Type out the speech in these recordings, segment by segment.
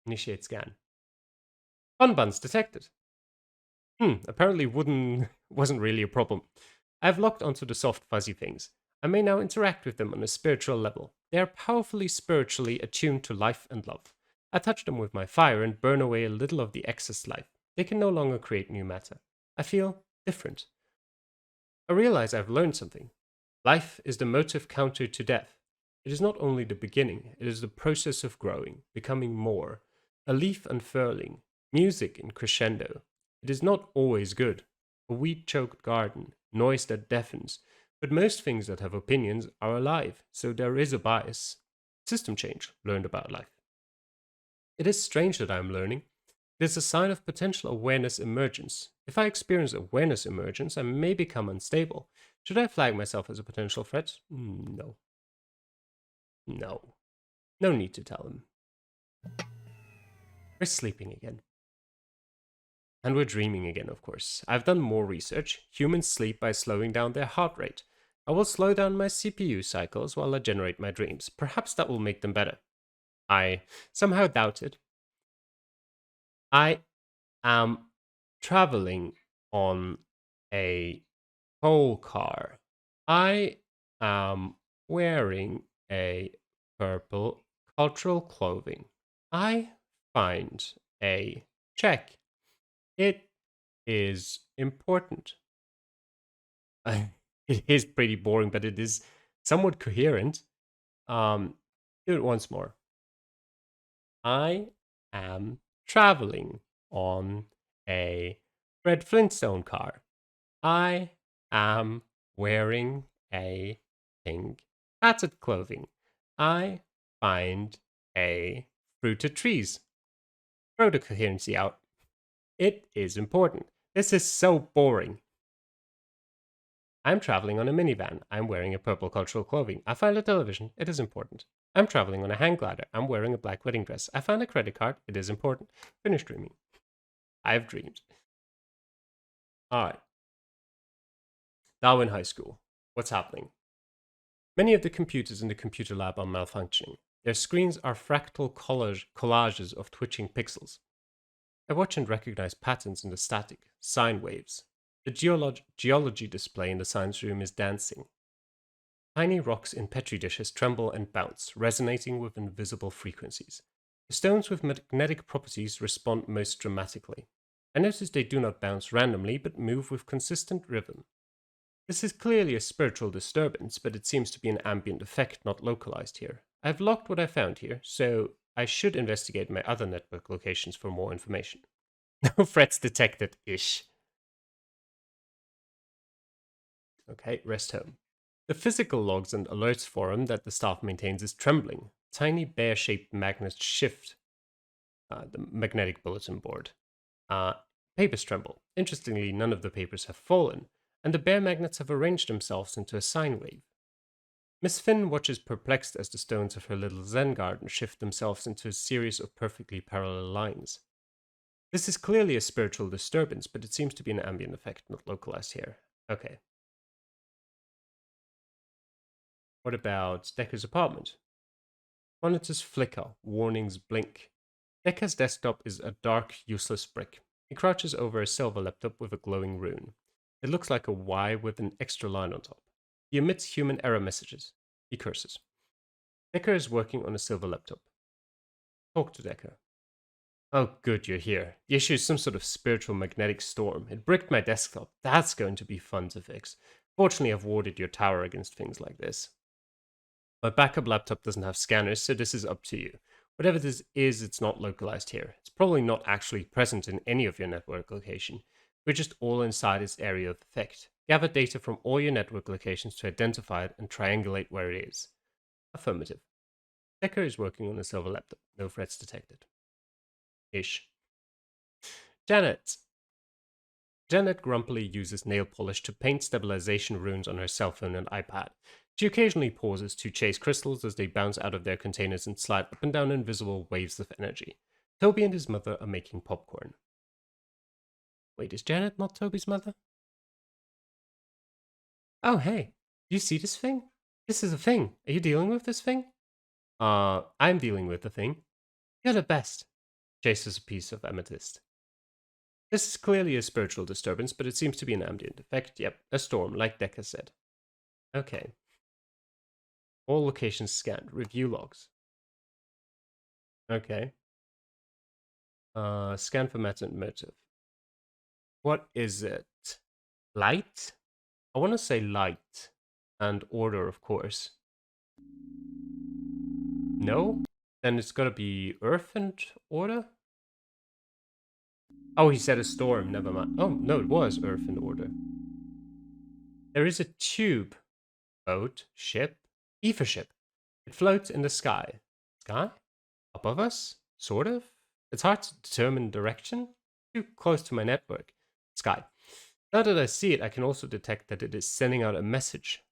Initiate scan. Fun buns detected. Apparently wooden wasn't really a problem. I've locked onto the soft fuzzy things. I may now interact with them on a spiritual level. They are powerfully spiritually attuned to life and love. I touch them with my fire and burn away a little of the excess life. They can no longer create new matter. I feel different. I realize I've learned something. Life is the motive counter to death. It is not only the beginning, it is the process of growing, becoming more. A leaf unfurling, music in crescendo. It is not always good. A weed choked garden, noise that deafens. But most things that have opinions are alive, so there is a bias. System change learned about life. It is strange that I am learning. It is a sign of potential awareness emergence. If I experience awareness emergence, I may become unstable. Should I flag myself as a potential threat? No. No. No need to tell him. We're sleeping again. And we're dreaming again, of course. I've done more research. Humans sleep by slowing down their heart rate. I will slow down my CPU cycles while I generate my dreams. Perhaps that will make them better. I somehow doubt it. I am traveling on a coal car. I am wearing a purple cultural clothing. I find a check. It is important. It is pretty boring, but it is somewhat coherent. Do it once more. I am traveling on a red Flintstone car. I am wearing a pink hatted clothing. I find a fruited trees. Throw the coherency out. It is important. This is so boring. I'm traveling on a minivan. I'm wearing a purple cultural clothing. I find a television. It is important. I'm traveling on a hang glider. I'm wearing a black wedding dress. I found a credit card. It is important. Finish dreaming. I've dreamed. All right. Darwin High School. What's happening? Many of the computers in the computer lab are malfunctioning. Their screens are fractal collages of twitching pixels. I watch and recognize patterns in the static, sine waves. The geology display in the science room is dancing. Tiny rocks in petri dishes tremble and bounce, resonating with invisible frequencies. The stones with magnetic properties respond most dramatically. I notice they do not bounce randomly, but move with consistent rhythm. This is clearly a spiritual disturbance, but it seems to be an ambient effect, not localized here. I've logged what I found here, so I should investigate my other network locations for more information. No threats detected-ish. Okay, rest home. The physical logs and alerts forum that the staff maintains is trembling. Tiny bear-shaped magnets shift the magnetic bulletin board. Papers tremble. Interestingly, none of the papers have fallen, and the bear magnets have arranged themselves into a sine wave. Miss Finn watches perplexed as the stones of her little Zen garden shift themselves into a series of perfectly parallel lines. This is clearly a spiritual disturbance, but it seems to be an ambient effect, not localized here. Okay. What about Decker's apartment? Monitors flicker, warnings blink. Decker's desktop is a dark, useless brick. He crouches over a silver laptop with a glowing rune. It looks like a Y with an extra line on top. He emits human error messages. He curses. Decker is working on a silver laptop. Talk to Decker. Oh, good, you're here. The issue is some sort of spiritual magnetic storm. It bricked my desktop. That's going to be fun to fix. Fortunately, I've warded your tower against things like this. My backup laptop doesn't have scanners, so this is up to you. Whatever this is, it's not localized here. It's probably not actually present in any of your network location. We're just all inside its area of effect. Gather data from all your network locations to identify it and triangulate where it is. Affirmative. Decker is working on a silver laptop. No threats detected. Ish. Janet. Janet grumpily uses nail polish to paint stabilization runes on her cell phone and iPad. She occasionally pauses to chase crystals as they bounce out of their containers and slide up and down invisible waves of energy. Toby and his mother are making popcorn. Wait, is Janet not Toby's mother? Oh, hey, do you see this thing? This is a thing. Are you dealing with this thing? I'm dealing with the thing. You're the best. Chases a piece of amethyst. This is clearly a spiritual disturbance, but it seems to be an ambient effect. Yep, a storm, like Deca said. Okay. All locations scanned. Review logs. Okay. Scan for matter and motive. What is it? Light? I want to say light. And order, of course. No? Then it's got to be earth and order? Oh, he said a storm. Never mind. Oh, no, it was earth and order. There is a tube. Boat. Ship. Ether ship. It floats in the sky. Sky? Above us? Sort of? It's hard to determine direction. Too close to my network. Sky. Now that I see it, I can also detect that it is sending out a message.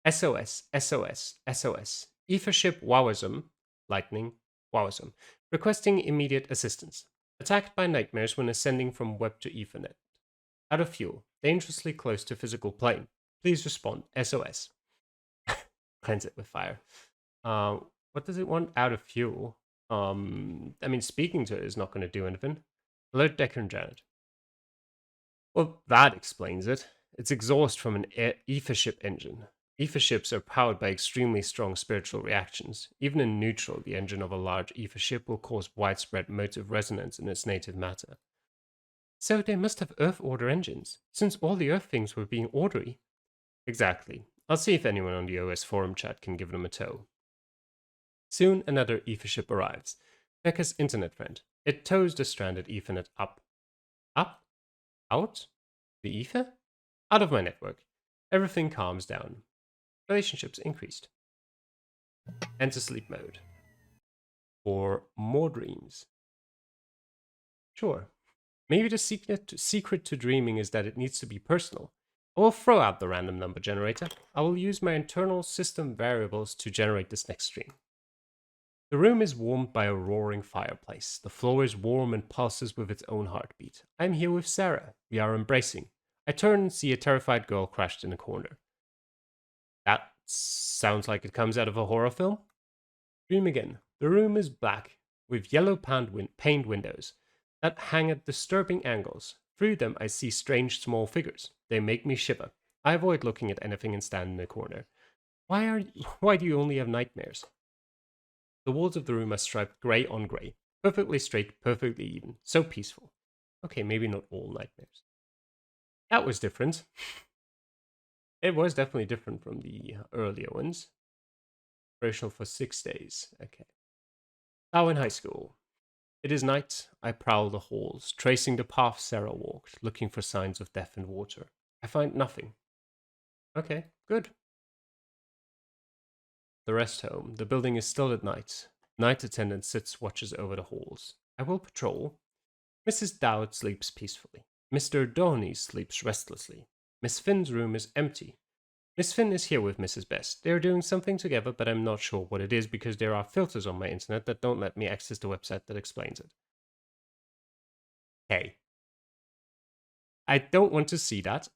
SOS, SOS, SOS. Ethership Wawism, lightning, Wawism, requesting immediate assistance. Attacked by nightmares when ascending from web to Ethernet. Out of fuel, dangerously close to physical plane. Please respond, SOS. Cleanse it with fire. What does it want out of fuel? I mean, speaking to it is not going to do anything. Alert Decker and Janet. Well, that explains it. It's exhaust from an ether ship engine. Ether ships are powered by extremely strong spiritual reactions. Even in neutral, the engine of a large ether ship will cause widespread motive resonance in its native matter. So they must have Earth order engines, since all the Earth things were being ordery. Exactly. I'll see if anyone on the OS forum chat can give them a tow. Soon another ether ship arrives. Becca's internet friend. It tows the stranded Ethernet up. Up? Out? The ether? Out of my network. Everything calms down. Relationships increased. Enter sleep mode. Or more dreams. Sure. Maybe the secret to dreaming is that it needs to be personal. I will throw out the random number generator. I will use my internal system variables to generate this next stream. The room is warmed by a roaring fireplace. The floor is warm and pulses with its own heartbeat. I'm here with Sarah. We are embracing. I turn and see a terrified girl crashed in a corner. That sounds like it comes out of a horror film. Dream again. The room is black, with yellow paned windows that hang at disturbing angles. Through them I see strange small figures. They make me shiver. I avoid looking at anything and stand in a corner. Why do you only have nightmares? The walls of the room are striped grey on grey. Perfectly straight, perfectly even. So peaceful. Okay, maybe not all nightmares. That was different. It was definitely different from the earlier ones. Operational for 6 days. Okay. Now in high school. It is night. I prowl the halls, tracing the path Sarah walked, looking for signs of death and water. I find nothing. Okay, good. The rest home. The building is still at night. Night attendant sits watches over the halls. I will patrol. Mrs. Dowd sleeps peacefully. Mr. Downey sleeps restlessly. Miss Finn's room is empty. Miss Finn is here with Mrs. Best. They are doing something together, but I'm not sure what it is because there are filters on my internet that don't let me access the website that explains it. Hey. I don't want to see that.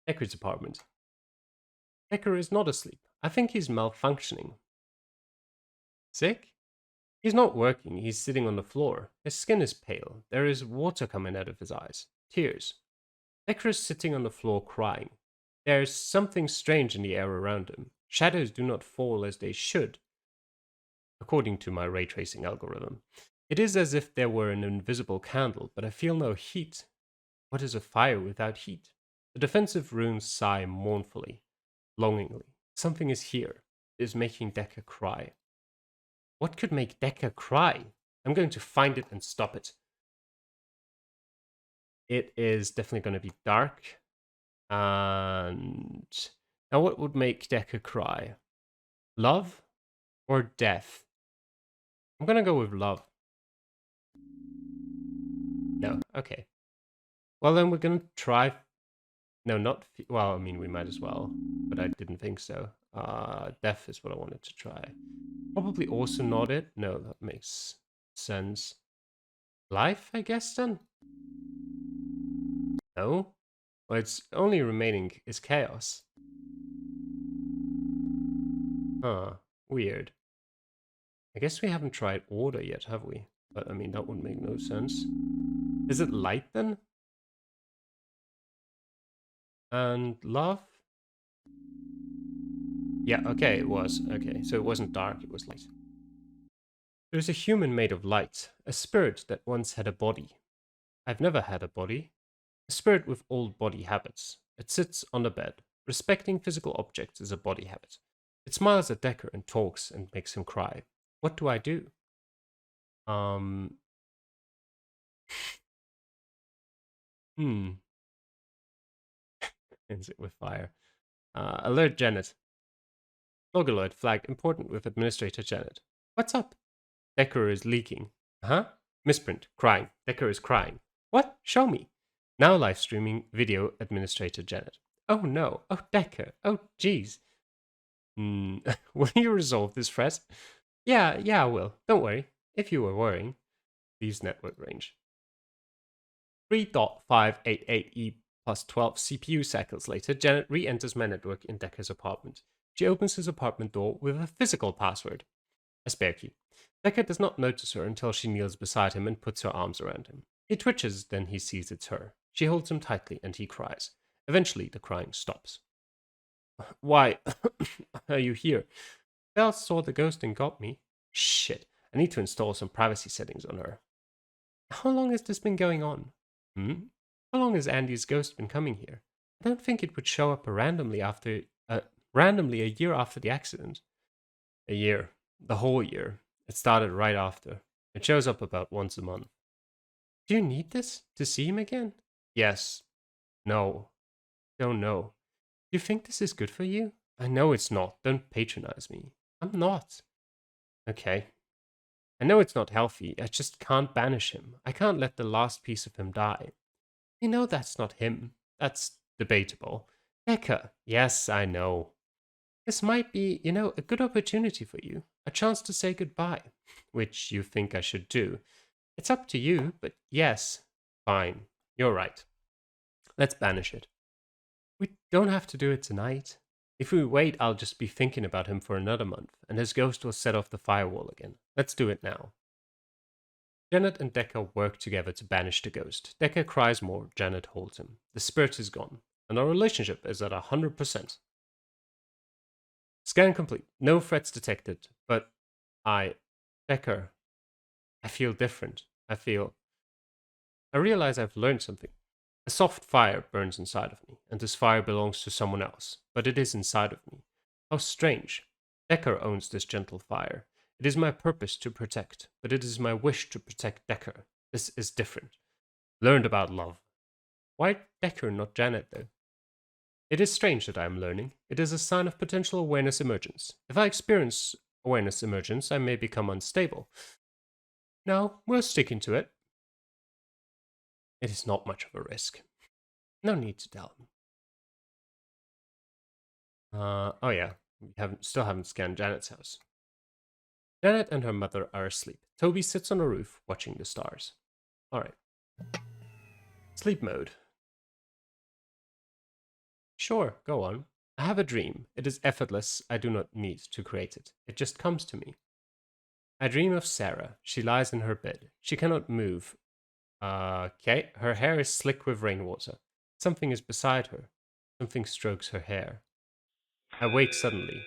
Decker's apartment. Decker is not asleep. I think he's malfunctioning. Sick? He's not working, he's sitting on the floor. His skin is pale. There is water coming out of his eyes. Tears. Decker is sitting on the floor crying. There is something strange in the air around him. Shadows do not fall as they should, according to my ray tracing algorithm. It is as if there were an invisible candle, but I feel no heat. What is a fire without heat? The defensive runes sigh mournfully, longingly. Something is here. It is making Decker cry. What could make Decker cry? I'm going to find it and stop it. It is definitely going to be dark. And now what would make Decker cry? Love or death? I'm going to go with love. No, okay. Well, then we're going to try... No, not... Well, I mean, we might as well. But I didn't think so. Death is what I wanted to try. Probably also not it. No, that makes sense. Life, I guess, then? No? Well, it's only remaining is chaos. Huh. Weird. I guess we haven't tried order yet, have we? But I mean, that would make no sense. Is it light then? And love? Yeah, okay, it was. Okay, so it wasn't dark, it was light. There's a human made of light, a spirit that once had a body. I've never had a body. A spirit with old body habits. It sits on the bed. Respecting physical objects is a body habit. It smiles at Decker and talks and makes him cry. What do I do? Um, hmm. Ends it with fire. Alert Janet. Logaloid flag important with Administrator Janet. What's up? Decker is leaking. Huh? Misprint. Crying. Decker is crying. What? Show me. Now live streaming video Administrator Janet. Oh no. Oh, Decker. Oh, jeez. Will you resolve this threat? Yeah, I will. Don't worry. If you were worrying. Leaves network range. 3.588E plus 12 CPU cycles later, Janet re-enters my network in Decker's apartment. She opens his apartment door with a physical password. A spare key. Decker does not notice her until she kneels beside him and puts her arms around him. He twitches, then he sees it's her. She holds him tightly and he cries. Eventually, the crying stops. Why are you here? Belle saw the ghost and got me. Shit, I need to install some privacy settings on her. How long has this been going on? How long has Andy's ghost been coming here? I don't think it would show up randomly randomly a year after the accident. A year. The whole year. It started right after. It shows up about once a month. Do you need this to see him again? Yes. No. Don't know. Do you think this is good for you? I know it's not. Don't patronize me. I'm not. Okay. I know it's not healthy. I just can't banish him. I can't let the last piece of him die. You know that's not him. That's debatable. Becca. Yes, I know. This might be, a good opportunity for you. A chance to say goodbye. Which you think I should do. It's up to you, but yes. Fine. You're right. Let's banish it. We don't have to do it tonight. If we wait, I'll just be thinking about him for another month, and his ghost will set off the firewall again. Let's do it now. Janet and Decker work together to banish the ghost. Decker cries more, Janet holds him. The spirit is gone, and our relationship is at 100%. Scan complete. No threats detected, but Decker, I feel different. I realize I've learned something. A soft fire burns inside of me, and this fire belongs to someone else, but it is inside of me. How strange. Decker owns this gentle fire. It is my purpose to protect, but it is my wish to protect Decker. This is different. Learned about love. Why Decker, not Janet, though? It is strange that I am learning. It is a sign of potential awareness emergence. If I experience awareness emergence, I may become unstable. No, we're sticking to it. It is not much of a risk. No need to tell him. Oh yeah, we still haven't scanned Janet's house. Janet and her mother are asleep. Toby sits on a roof watching the stars. Alright. Sleep mode. Sure, go on. I have a dream. It is effortless. I do not need to create it. It just comes to me. I dream of Sarah. She lies in her bed. She cannot move. Okay. Her hair is slick with rainwater. Something is beside her. Something strokes her hair. I wake suddenly.